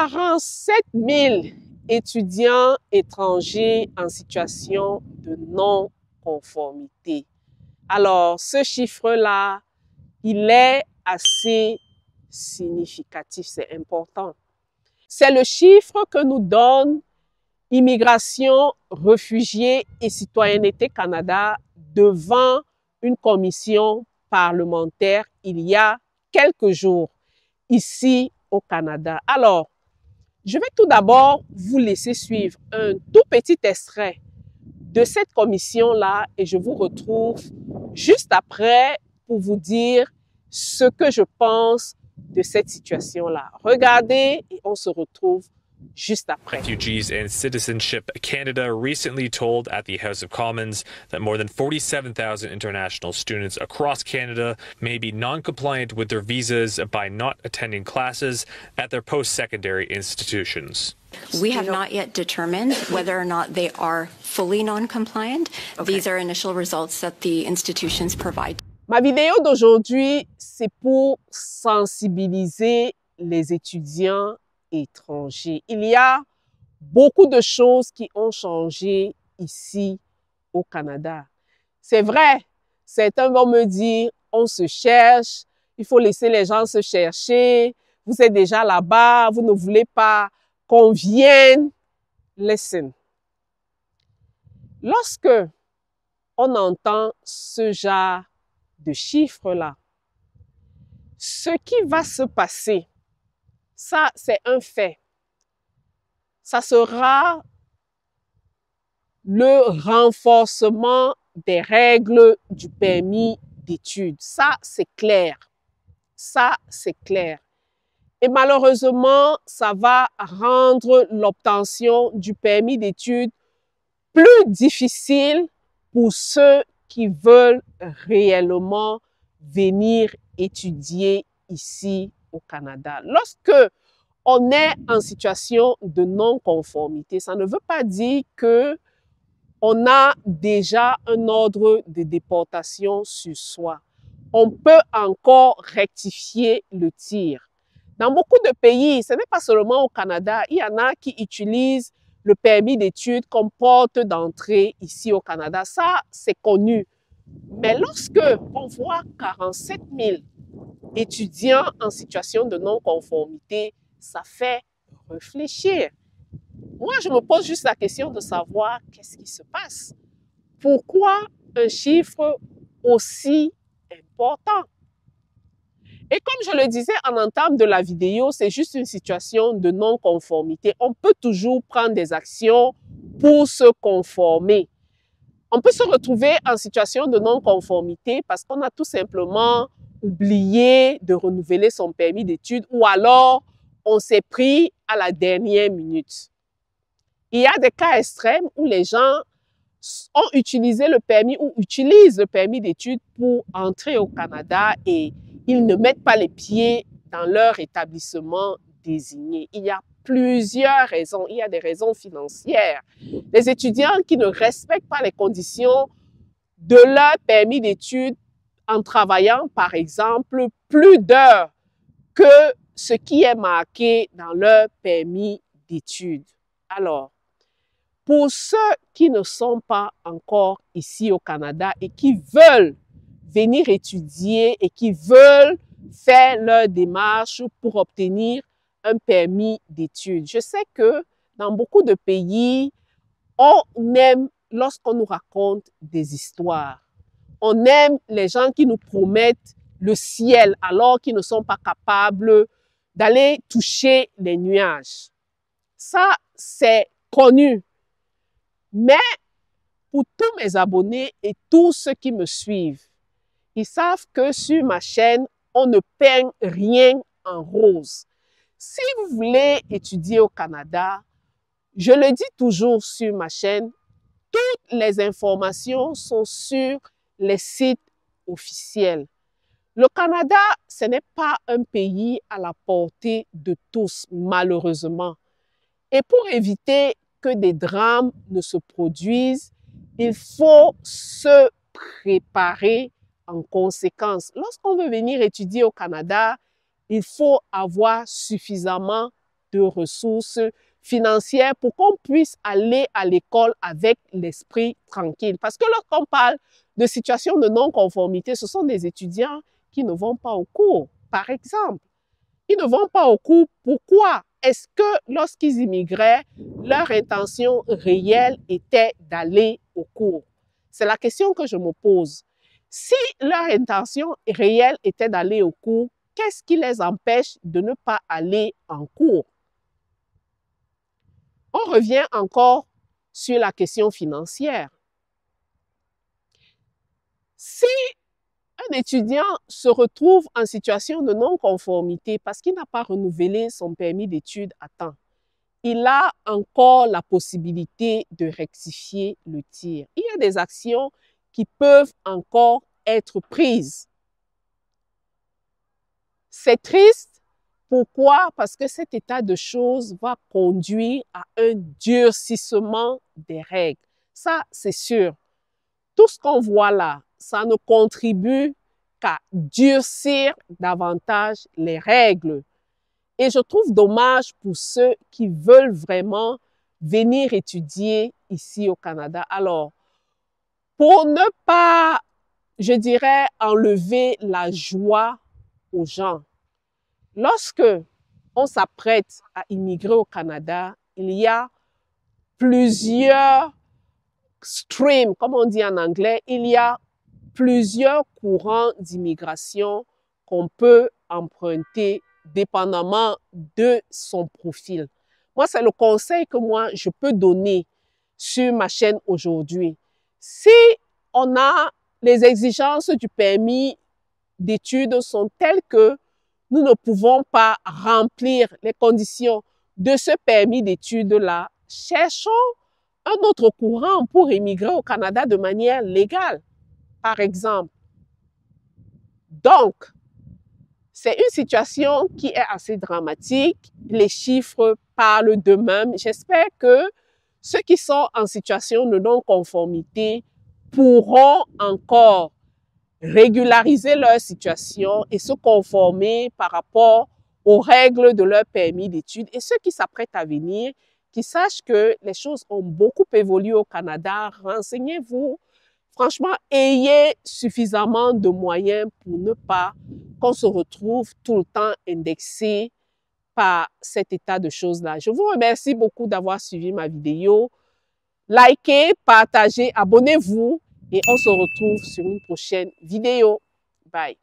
47 000 étudiants étrangers en situation de non-conformité. Alors, ce chiffre-là, il est assez significatif, c'est important. C'est le chiffre que nous donne Immigration, Réfugiés et Citoyenneté Canada devant une commission parlementaire il y a quelques jours ici au Canada. Alors, je vais tout d'abord vous laisser suivre un tout petit extrait de cette commission-là et je vous retrouve juste après pour vous dire ce que je pense de cette situation-là. Regardez et on se retrouve juste après. Refugees and Citizenship Canada recently told at the House of Commons that more than 47,000 international students across Canada may be non-compliant with their visas by not attending classes at their post-secondary institutions. We have not yet determined whether or not they are fully non-compliant. Okay. These are initial results that the institutions provide. Ma vidéo d'aujourd'hui, c'est pour sensibiliser les étudiants étrangers. Il y a beaucoup de choses qui ont changé ici au Canada. C'est vrai, certains vont me dire, on se cherche, il faut laisser les gens se chercher, vous êtes déjà là-bas, vous ne voulez pas qu'on vienne. Listen. Lorsque on entend ce genre de chiffres-là, ce qui va se passer, ça, c'est un fait. Ça sera le renforcement des règles du permis d'études. Ça, c'est clair. Ça, c'est clair. Et malheureusement, ça va rendre l'obtention du permis d'études plus difficile pour ceux qui veulent réellement venir étudier ici au Canada. Lorsque on est en situation de non-conformité, ça ne veut pas dire que on a déjà un ordre de déportation sur soi. On peut encore rectifier le tir. Dans beaucoup de pays, ce n'est pas seulement au Canada, il y en a qui utilisent le permis d'études comme porte d'entrée ici au Canada. Ça, c'est connu. Mais lorsque on voit 47 000 étudiants en situation de non-conformité, ça fait réfléchir. Moi, je me pose juste la question de savoir qu'est-ce qui se passe. Pourquoi un chiffre aussi important? Et comme je le disais en entame de la vidéo, c'est juste une situation de non-conformité. On peut toujours prendre des actions pour se conformer. On peut se retrouver en situation de non-conformité parce qu'on a tout simplement oublié de renouveler son permis d'études ou alors on s'est pris à la dernière minute. Il y a des cas extrêmes où les gens ont utilisé le permis ou utilisent le permis d'études pour entrer au Canada et ils ne mettent pas les pieds dans leur établissement désigné. Il y a plusieurs raisons. Il y a des raisons financières. Les étudiants qui ne respectent pas les conditions de leur permis d'études en travaillant, par exemple, plus d'heures que ce qui est marqué dans leur permis d'études. Alors, pour ceux qui ne sont pas encore ici au Canada et qui veulent venir étudier et qui veulent faire leur démarche pour obtenir un permis d'études. Je sais que dans beaucoup de pays, on aime lorsqu'on nous raconte des histoires. On aime les gens qui nous promettent le ciel alors qu'ils ne sont pas capables d'aller toucher les nuages. Ça, c'est connu. Mais pour tous mes abonnés et tous ceux qui me suivent, ils savent que sur ma chaîne, on ne peint rien en rose. Si vous voulez étudier au Canada, je le dis toujours sur ma chaîne, toutes les informations sont sur les sites officiels. Le Canada, ce n'est pas un pays à la portée de tous, malheureusement. Et pour éviter que des drames ne se produisent, il faut se préparer en conséquence. Lorsqu'on veut venir étudier au Canada, il faut avoir suffisamment de ressources financières pour qu'on puisse aller à l'école avec l'esprit tranquille. Parce que lorsqu'on parle de situation de non-conformité, ce sont des étudiants qui ne vont pas au cours, par exemple. Ils ne vont pas au cours. Pourquoi? Est-ce que lorsqu'ils immigraient, leur intention réelle était d'aller au cours? C'est la question que je me pose. Si leur intention réelle était d'aller au cours, qu'est-ce qui les empêche de ne pas aller en cours? On revient encore sur la question financière. Si un étudiant se retrouve en situation de non-conformité parce qu'il n'a pas renouvelé son permis d'études à temps, il a encore la possibilité de rectifier le tir. Il y a des actions qui peuvent encore être prises. C'est triste. Pourquoi? Parce que cet état de choses va conduire à un durcissement des règles. Ça, c'est sûr. Tout ce qu'on voit là, ça ne contribue qu'à durcir davantage les règles. Et je trouve dommage pour ceux qui veulent vraiment venir étudier ici au Canada. Alors, pour ne pas, je dirais, enlever la joie aux gens, lorsque on s'apprête à immigrer au Canada, il y a plusieurs streams, comme on dit en anglais, il y a plusieurs courants d'immigration qu'on peut emprunter dépendamment de son profil. Moi, c'est le conseil que moi, je peux donner sur ma chaîne aujourd'hui. Si on a les exigences du permis d'études sont telles que nous ne pouvons pas remplir les conditions de ce permis d'études-là, cherchons un autre courant pour immigrer au Canada de manière légale, par exemple. Donc, c'est une situation qui est assez dramatique. Les chiffres parlent d'eux-mêmes. J'espère que ceux qui sont en situation de non-conformité pourront encore régulariser leur situation et se conformer par rapport aux règles de leur permis d'études. Et ceux qui s'apprêtent à venir, qui sachent que les choses ont beaucoup évolué au Canada, renseignez-vous. Franchement, ayez suffisamment de moyens pour ne pas qu'on se retrouve tout le temps indexé par cet état de choses-là. Je vous remercie beaucoup d'avoir suivi ma vidéo. Likez, partagez, abonnez-vous et on se retrouve sur une prochaine vidéo. Bye.